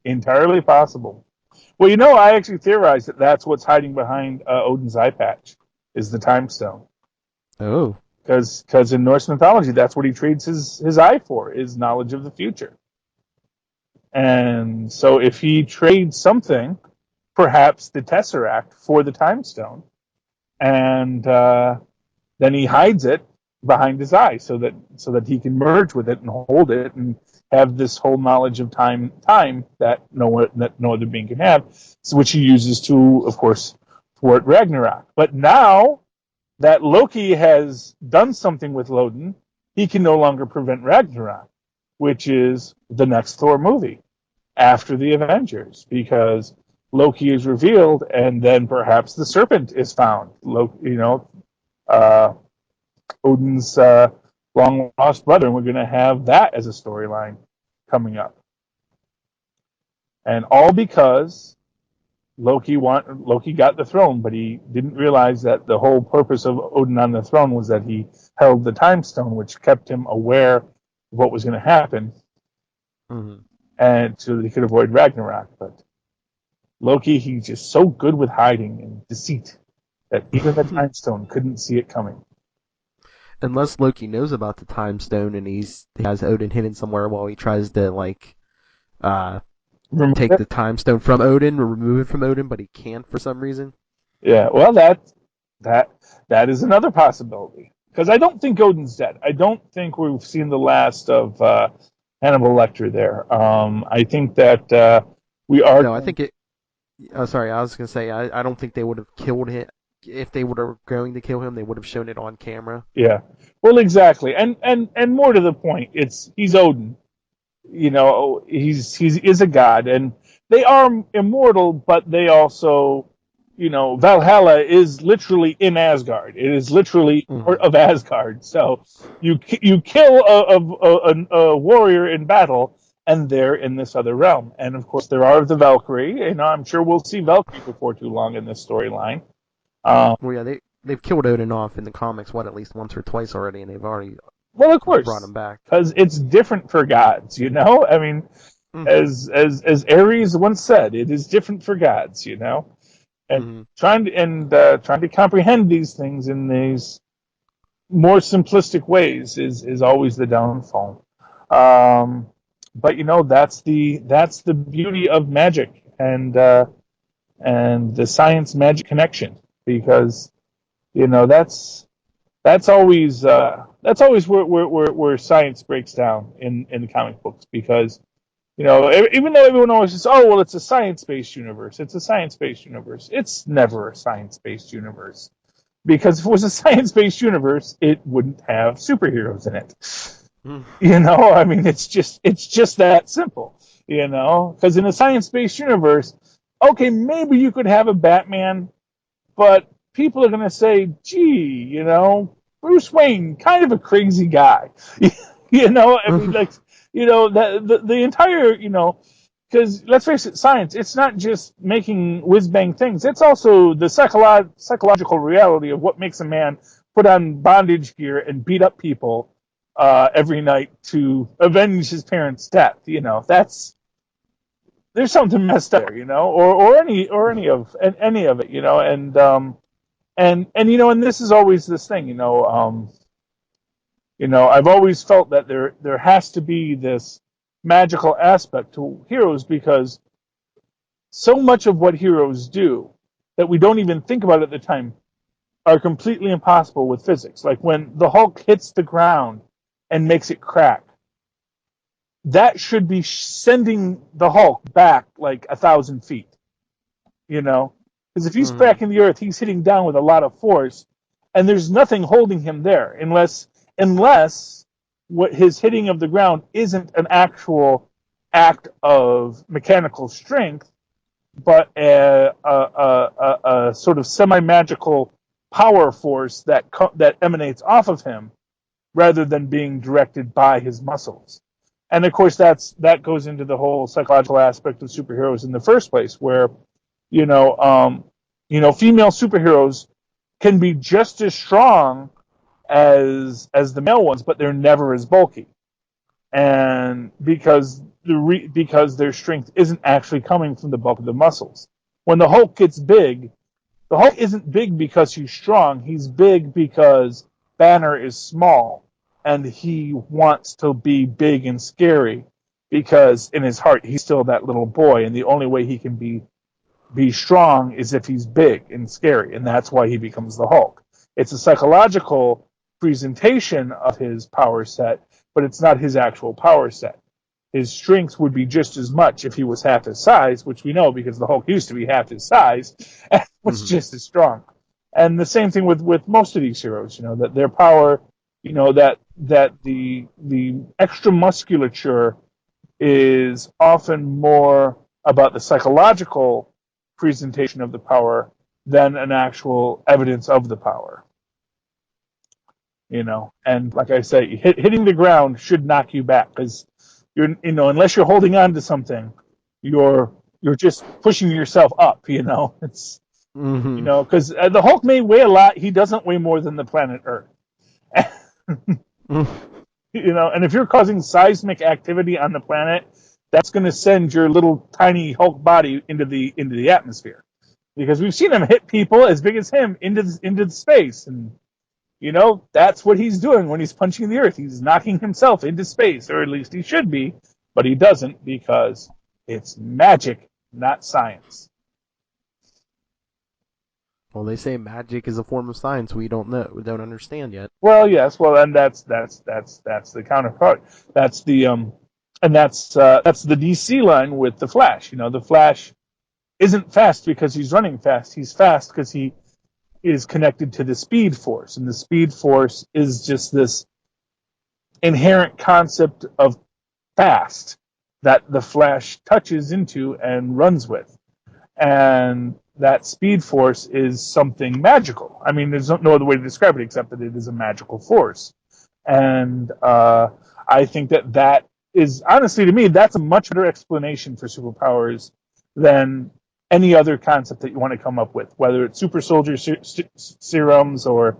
Entirely possible. Well, I actually theorized that that's what's hiding behind Odin's eye patch, is the time stone. Oh. Because in Norse mythology, that's what he trades his eye for, is knowledge of the future. And so if he trades something, perhaps the Tesseract, for the time stone, and then he hides it behind his eye so that he can merge with it and hold it and have this whole knowledge of time that no other being can have, which he uses to, of course, thwart Ragnarok. But now that Loki has done something with Loden, he can no longer prevent Ragnarok, which is the next Thor movie after the Avengers, because Loki is revealed, and then perhaps the serpent is found. Odin's long lost brother, and we're going to have that as a storyline coming up, and all because Loki got the throne, but he didn't realize that the whole purpose of Odin on the throne was that he held the time stone, which kept him aware of what was going to happen, and so that he could avoid Ragnarok. But Loki, he's just so good with hiding and deceit that even the time stone couldn't see it coming. Unless Loki knows about the time stone and he has Odin hidden somewhere while he tries to take the time stone from Odin or remove it from Odin, but he can't for some reason. Yeah, well, that is another possibility, because I don't think Odin's dead. I don't think we've seen the last of Hannibal Lecter there. I think that we are. No, I think it. Oh, sorry, I was gonna say I don't think they would have killed him. If they were going to kill him, they would have shown it on camera. Yeah, well, exactly, and more to the point, he's Odin. He's a god, and they are immortal, but they also, Valhalla is literally in Asgard. It is literally part of Asgard. So you kill a warrior in battle, and they're in this other realm. And of course, there are the Valkyrie. I'm sure we'll see Valkyrie before too long in this storyline. Well, yeah, they've killed Odin off in the comics, at least once or twice already, and they've already of course brought him back, because it's different for gods. I mean, as Ares once said, it is different for gods. And trying to comprehend these things in these more simplistic ways is always the downfall. But that's the beauty of magic and the science magic connection, because that's always where science breaks down in the comic books, because even though everyone always says, oh well, it's a science-based universe, it's never a science-based universe, because if it was a science-based universe, it wouldn't have superheroes in it. I mean, it's just that simple. Because in a science-based universe, okay, maybe you could have a Batman, but people are going to say, gee, Bruce Wayne, kind of a crazy guy. I mean, the entire, because let's face it, science, it's not just making whiz-bang things. It's also the psychological reality of what makes a man put on bondage gear and beat up people every night to avenge his parents' death. There's something messed up there, or any of it, and this is always this thing, I've always felt that there has to be this magical aspect to heroes, because so much of what heroes do that we don't even think about at the time are completely impossible with physics. Like when the Hulk hits the ground and makes it crack, that should be sending the Hulk back like 1,000 feet, because if he's cracking the earth, he's hitting down with a lot of force, and there's nothing holding him there unless what his hitting of the ground isn't an actual act of mechanical strength, but a sort of semi-magical power force that emanates off of him, rather than being directed by his muscles. And of course, that goes into the whole psychological aspect of superheroes in the first place, where female superheroes can be just as strong as the male ones, but they're never as bulky, and because their strength isn't actually coming from the bulk of the muscles. When the Hulk gets big, the Hulk isn't big because he's strong. He's big because Banner is small, and he wants to be big and scary, because in his heart he's still that little boy, and the only way he can be strong is if he's big and scary, and that's why he becomes the Hulk. It's a psychological presentation of his power set, but it's not his actual power set. His strength would be just as much if he was half his size, which we know because the Hulk used to be half his size, and was just as strong. And the same thing with most of these heroes, that their power, that the extra musculature is often more about the psychological presentation of the power than an actual evidence of the power. And like I say, hitting the ground should knock you back, because unless you're holding on to something, you're just pushing yourself up. It's Mm-hmm. because the Hulk may weigh a lot, he doesn't weigh more than the planet Earth. And if you're causing seismic activity on the planet, that's going to send your little tiny Hulk body into the atmosphere, because we've seen him hit people as big as him into the space, and that's what he's doing when he's punching the Earth. He's knocking himself into space, or at least he should be, but he doesn't, because it's magic, not science. Well, they say magic is a form of science we don't understand yet. Well, yes. Well, and that's the counterpart. That's the that's the DC line with the Flash. The Flash isn't fast because he's running fast. He's fast because he is connected to the Speed Force, and the Speed Force is just this inherent concept of fast that the Flash touches into and runs with, and that Speed Force is something magical. I mean, there's no other way to describe it except that it is a magical force. And I think that is, honestly, to me, that's a much better explanation for superpowers than any other concept that you want to come up with, whether it's super soldier serums or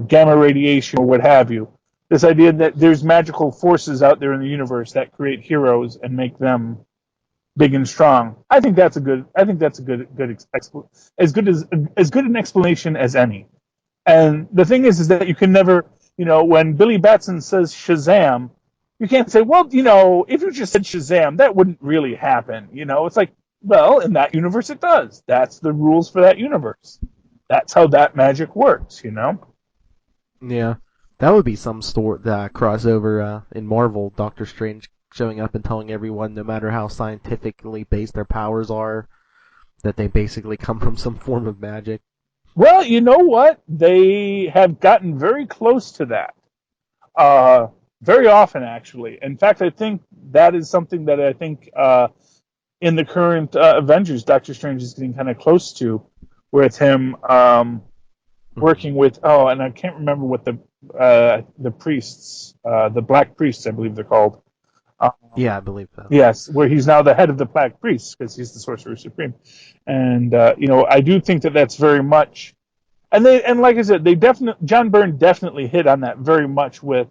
gamma radiation or what have you. This idea that there's magical forces out there in the universe that create heroes and make them big and strong. I think that's a good as good an explanation as any. And the thing is that you can never, when Billy Batson says Shazam, you can't say, well, if you just said Shazam, that wouldn't really happen. It's like, well, in that universe it does. That's the rules for that universe. That's how that magic works. Yeah, that would be some sort that crossover in Marvel. Doctor Strange showing up and telling everyone, no matter how scientifically based their powers are, that they basically come from some form of magic. Well, you know what? They have gotten very close to that. Very often, actually. In fact, I think that is something that I think in the current Avengers, Doctor Strange is getting kind of close to, where it's him working with, and I can't remember what the priests, the Black Priests, I believe they're called. Yeah, I believe so. Yes, where he's now the head of the Black Priests because he's the Sorcerer Supreme, and I do think that that's very much, and like I said, John Byrne definitely hit on that very much with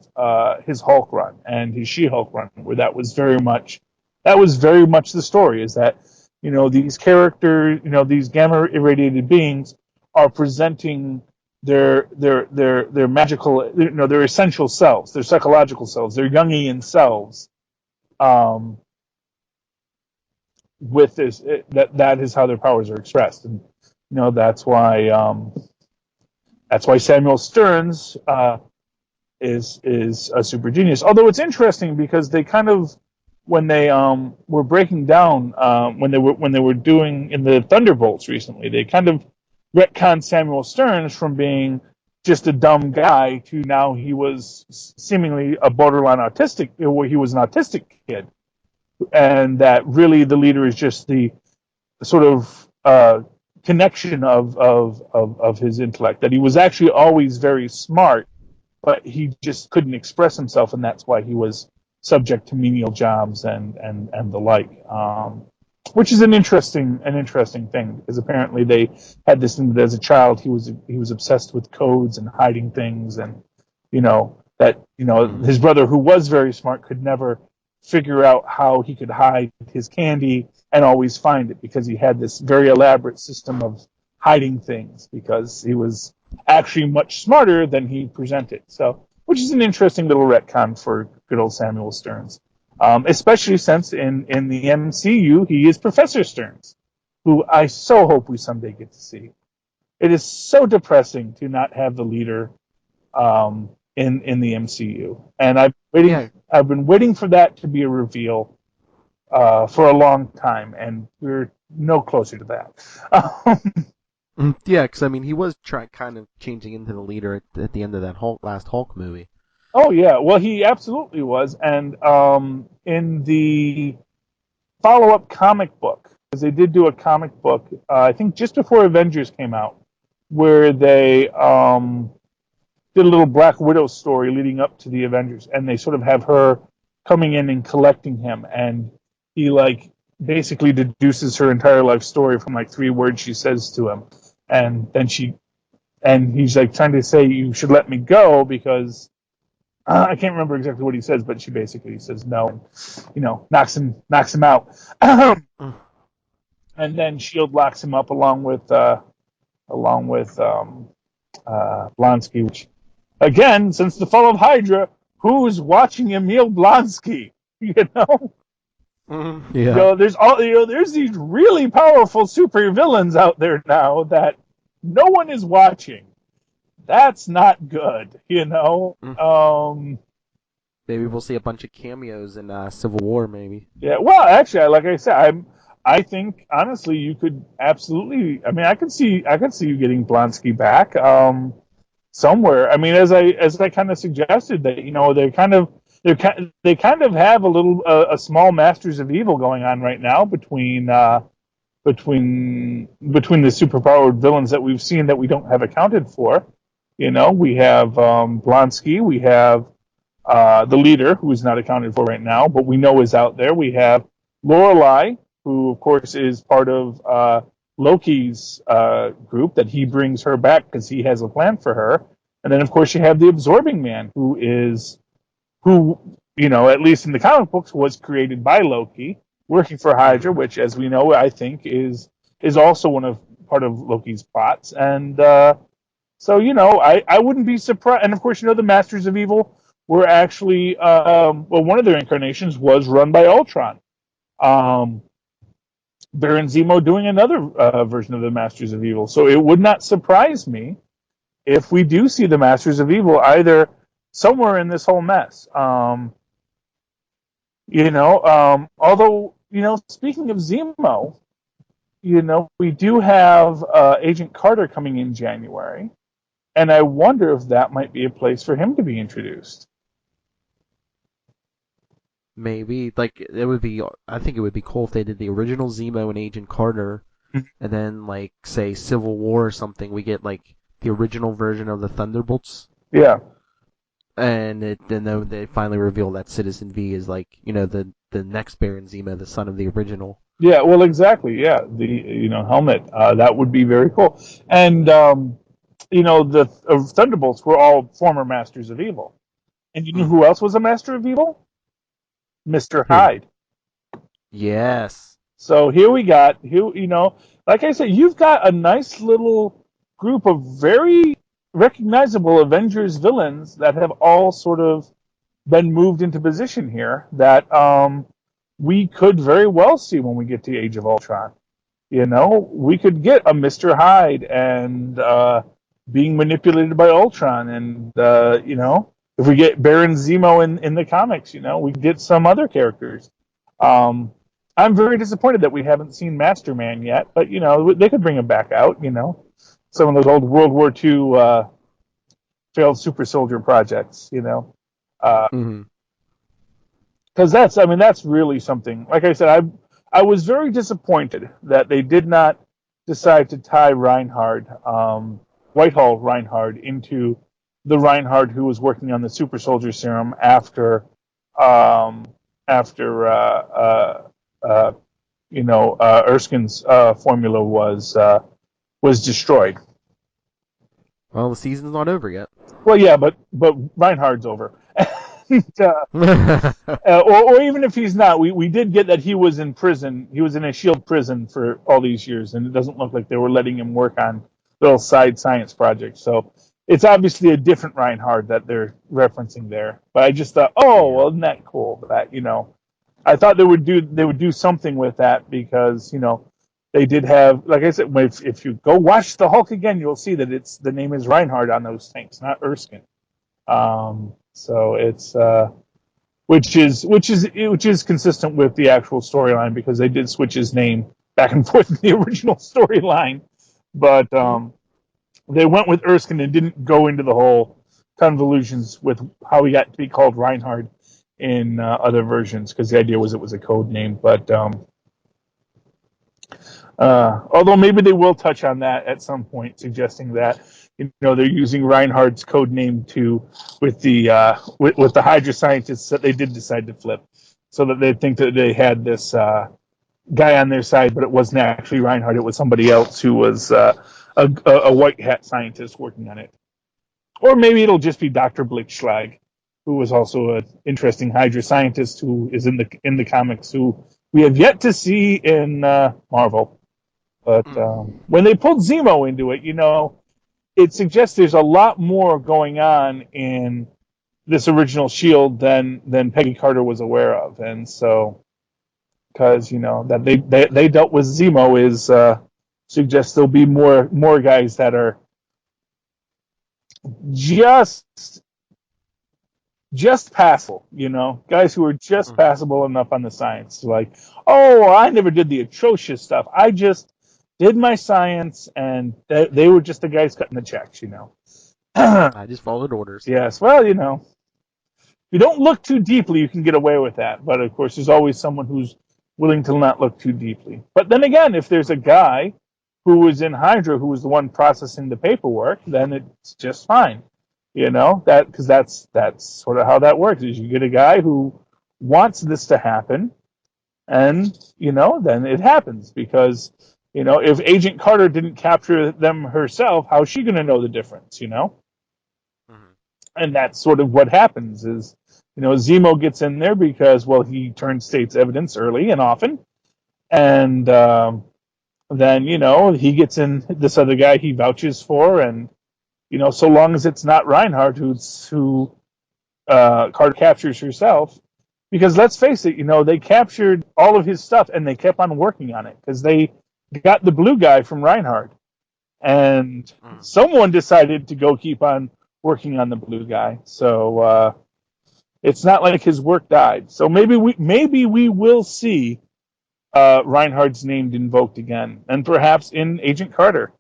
his Hulk run and his She-Hulk run, where that was very much the story, is that these characters, these gamma irradiated beings are presenting their magical, their essential selves, their psychological selves, their Jungian selves. With this, that is how their powers are expressed, and that's why Samuel Stearns is a super genius. Although it's interesting because they kind of, when they were breaking down when they were doing in the Thunderbolts recently, they kind of retconned Samuel Stearns from being just a dumb guy to now he was seemingly a borderline autistic, where he was an autistic kid, and that really the leader is just the sort of connection of his intellect, that he was actually always very smart, but he just couldn't express himself, and that's why he was subject to menial jobs and the like. Which is an interesting thing, because apparently they had this thing that as a child he was obsessed with codes and hiding things, and his brother, who was very smart, could never figure out how he could hide his candy and always find it, because he had this very elaborate system of hiding things, because he was actually much smarter than he presented. So, which is an interesting little retcon for good old Samuel Stearns. Especially since in the MCU he is Professor Stearns, who I so hope we someday get to see. It is so depressing to not have the leader in the MCU, and I've been waiting for that to be a reveal for a long time, and we're no closer to that. Yeah, because I mean, he was kind of changing into the leader at the end of that last Hulk movie. Oh yeah, well he absolutely was, and in the follow-up comic book, because they did do a comic book, I think just before Avengers came out, where they did a little Black Widow story leading up to the Avengers, and they sort of have her coming in and collecting him, and he like basically deduces her entire life story from like 3 words she says to him, and then he's like trying to say you should let me go because I can't remember exactly what he says, but she basically says no, and knocks him out, and Mm. then Shield locks him up along with Blonsky, which again, since the fall of Hydra, who's watching Emil Blonsky? Yeah. There's these really powerful super villains out there now that no one is watching. That's not good. Maybe we'll see a bunch of cameos in Civil War, maybe. Yeah. Well, actually, like I said, I think honestly, you could absolutely. I mean, I could see you getting Blonsky back. Somewhere. I mean, as I kind of suggested that they kind of have a small Masters of Evil going on right now between the superpowered villains that we've seen that we don't have accounted for. We have Blonsky, we have the leader who is not accounted for right now, but we know is out there. We have Lorelei, who of course is part of Loki's group, that he brings her back because he has a plan for her. And then, of course, you have the Absorbing Man, who, at least in the comic books, was created by Loki, working for Hydra, which, as we know, I think is also part of Loki's plots. And so, I wouldn't be surprised. And of course, the Masters of Evil were actually, one of their incarnations was run by Ultron. Baron Zemo doing another version of the Masters of Evil. So it would not surprise me if we do see the Masters of Evil either somewhere in this whole mess. Although, speaking of Zemo, we do have Agent Carter coming in January, and I wonder if that might be a place for him to be introduced. Maybe like it would be. I think it would be cool if they did the original Zemo and Agent Carter, and then like say Civil War or something. We get like the original version of the Thunderbolts. Yeah. And then they finally reveal that Citizen V is like the next Baron Zemo, the son of the original. Yeah. Well, exactly. Yeah. The helmet that would be very cool. And the Thunderbolts were all former Masters of Evil. And you know who else was a Master of Evil? Mr. Hyde. Yes. So here we got, like I said, you've got a nice little group of very recognizable Avengers villains that have all sort of been moved into position here that we could very well see when we get to Age of Ultron. We could get a Mr. Hyde and being manipulated by Ultron, and if we get Baron Zemo in the comics, we get some other characters. I'm very disappointed that we haven't seen Master Man yet, but they could bring him back out. Some of those old World War II failed super soldier projects. Because that's really something. Like I said, I was very disappointed that they did not decide to tie Whitehall Reinhard into the Reinhard who was working on the super soldier serum after Erskine's formula was destroyed. Well, the season's not over yet. Well, yeah, but Reinhard's over. Or even if he's not, we did get that he was in prison. He was in a S.H.I.E.L.D. prison for all these years, and it doesn't look like they were letting him work on little side science projects. So it's obviously a different Reinhard that they're referencing there. But I just thought, well, isn't that cool? That I thought they would do something with that because they did have, like I said, if you go watch the Hulk again, you'll see that the name is Reinhard on those things, not Erskine. So it's which is consistent with the actual storyline because they did switch his name back and forth in the original storyline. But they went with Erskine and didn't go into the whole convolutions with how he got to be called Reinhard in other versions, because the idea was it was a code name. But although maybe they will touch on that at some point, suggesting that they're using Reinhardt's code name with the Hydra scientists that they did decide to flip, so that they think that they had this guy on their side, but it wasn't actually Reinhardt. It was somebody else who was a white hat scientist working on it. Or maybe it'll just be Dr. Blitzschlag, who was also an interesting Hydra scientist who is in the comics, who we have yet to see in Marvel. But when they pulled Zemo into it, it suggests there's a lot more going on in this original Shield than Peggy Carter was aware of, and so because that they dealt with Zemo is suggests there'll be more guys that are just passable, guys who are just passable enough on the science. Like, oh, I never did the atrocious stuff. I just did my science, and they were just the guys cutting the checks, I just followed orders. Yes, well, if you don't look too deeply, you can get away with that. But of course, there's always someone who's willing to not look too deeply. But then again, if there's a guy who was in Hydra who was the one processing the paperwork, then it's just fine. Because that's sort of how that works. Is you get a guy who wants this to happen, and then it happens. Because if Agent Carter didn't capture them herself, how's she going to know the difference? And that's sort of what happens. Is Zemo gets in there because he turned state's evidence early and often, and then he gets in this other guy he vouches for, and so long as it's not Reinhardt who Carter captures herself, because let's face it, they captured all of his stuff and they kept on working on it because they got the blue guy from Reinhardt, and someone decided to go keep on working on the blue guy. So it's not like his work died. So maybe we will see Reinhardt's name invoked again, and perhaps in Agent Carter,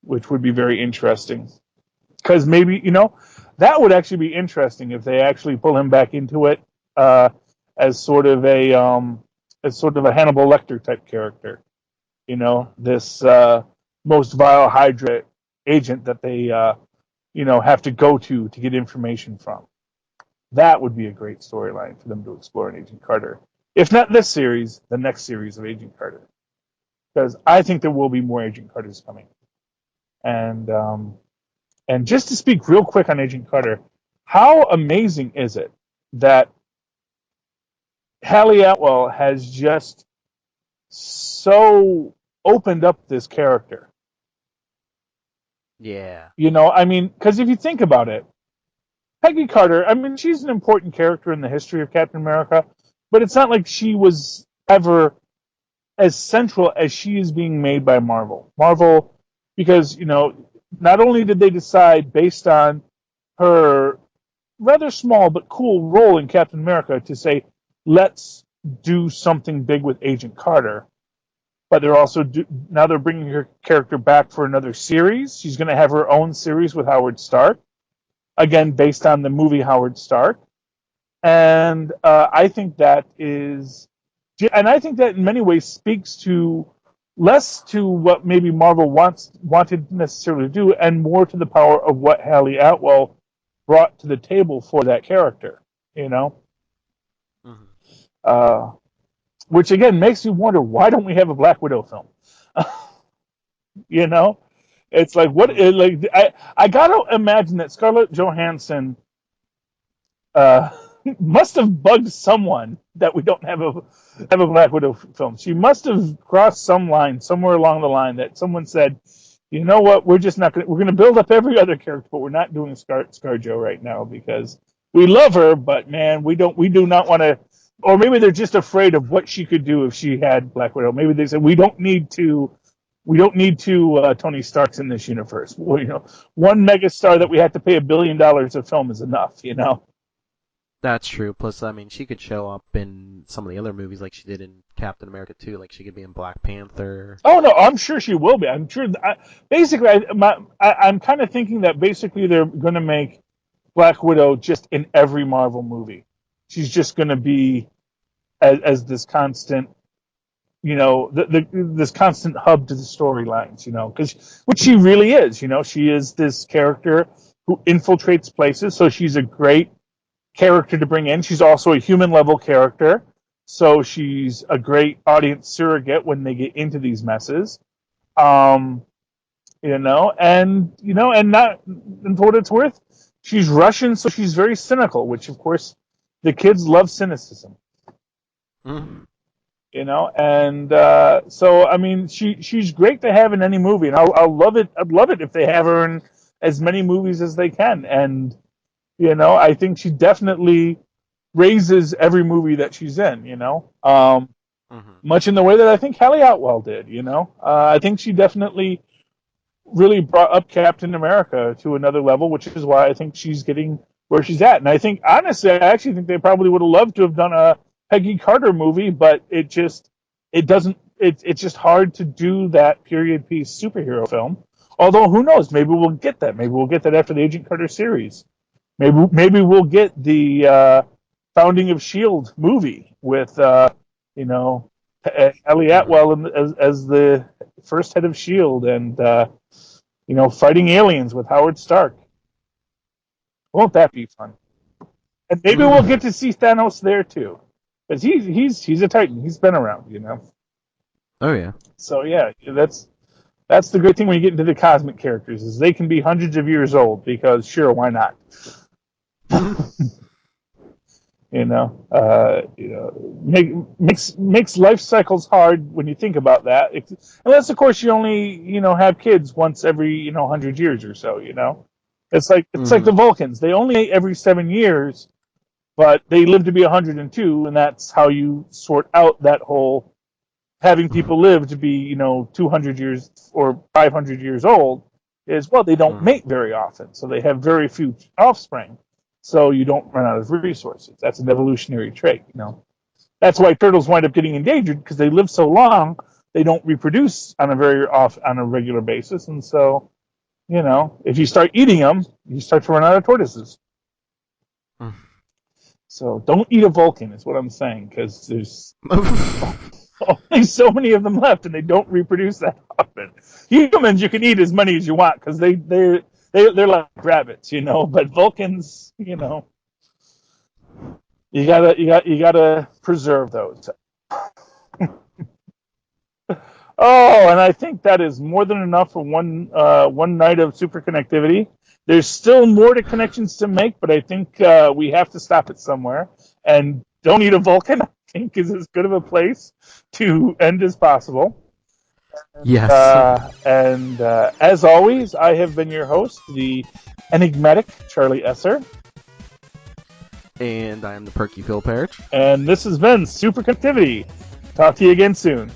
which would be very interesting. Because maybe that would actually be interesting if they actually pull him back into it as sort of a Hannibal Lecter type character. This most vile Hydra agent that they have to go to get information from. That would be a great storyline for them to explore in Agent Carter. If not this series, the next series of Agent Carter. Because I think there will be more Agent Carters coming. And just to speak real quick on Agent Carter, how amazing is it that Hallie Atwell has just so opened up this character? Yeah. Because if you think about it, Peggy Carter, she's an important character in the history of Captain America, but it's not like she was ever as central as she is being made by Marvel. Marvel, because, not only did they decide based on her rather small but cool role in Captain America to say, let's do something big with Agent Carter, but they're also now they're bringing her character back for another series. She's going to have her own series with Howard Stark, again based on the movie Howard Stark, and I think that in many ways speaks to less to what maybe Marvel wanted necessarily to do, and more to the power of what Hallie Atwell brought to the table for that character. Which again makes you wonder, why don't we have a Black Widow film? It's like I gotta imagine that Scarlett Johansson must have bugged someone that we don't have a Black Widow film. She must have crossed some line somewhere along the line that someone said, you know what, we're just not we're gonna build up every other character, but we're not doing ScarJo right now because we love her, but man, we do not want to. Or maybe they're just afraid of what she could do if she had Black Widow. Maybe they said we don't need two Tony Starks in this universe. Well, one megastar that we have to pay $1 billion a film is enough. That's true. Plus, I mean, she could show up in some of the other movies like she did in Captain America 2. Like, she could be in Black Panther. Oh no, I'm sure she will be. I'm sure. Basically, I'm kind of thinking that basically they're going to make Black Widow just in every Marvel movie. She's just going to be as this constant, this constant hub to the storylines, because which she really is. She is this character who infiltrates places, so she's a great character to bring in. She's also a human level character, so she's a great audience surrogate when they get into these messes. And not, and for what it's worth, she's Russian, so she's very cynical, which of course the kids love cynicism. Mm. And so I mean, she's great to have in any movie, and I'll love it. I'd love it if they have her in as many movies as they can, and I think she definitely raises every movie that she's in. Much in the way that I think Hallie Atwell did. I think she definitely really brought up Captain America to another level, which is why I think she's getting where she's at. And I think, honestly, I actually think they probably would have loved to have done a Peggy Carter movie, but it's just hard to do that period piece superhero film. Although, who knows? Maybe we'll get that. Maybe we'll get that after the Agent Carter series. Maybe we'll get the Founding of S.H.I.E.L.D. movie with, Ellie Atwell as the first head of S.H.I.E.L.D. and, fighting aliens with Howard Stark. Won't that be fun? And maybe we'll get to see Thanos there too, because he's a Titan. He's been around, Oh yeah. So yeah, that's the great thing when you get into the cosmic characters is they can be hundreds of years old because sure, why not? Makes life cycles hard when you think about that. Unless of course you only have kids once every 100 years or so. It's like the Vulcans. They only ate every 7 years, but they live to be 102, and that's how you sort out that whole having people live to be 200 years or 500 years old. Is they don't mate very often, so they have very few offspring. So you don't run out of resources. That's an evolutionary trait, That's why turtles wind up getting endangered because they live so long, they don't reproduce on a regular basis, and so, if you start eating them, you start to run out of tortoises. So don't eat a Vulcan, is what I'm saying, because there's only so many of them left, and they don't reproduce that often. Humans, you can eat as many as you want because they're like rabbits, But Vulcans, you gotta preserve those. Oh, and I think that is more than enough for one night of SuperConnectivity. There's still more to connections to make, but I think we have to stop it somewhere. And Don't Eat a Vulcan, I think, is as good of a place to end as possible. Yes. And as always, I have been your host, the enigmatic Charlie Esser. And I am the perky Phil Parrish. And this has been SuperConnectivity. Talk to you again soon.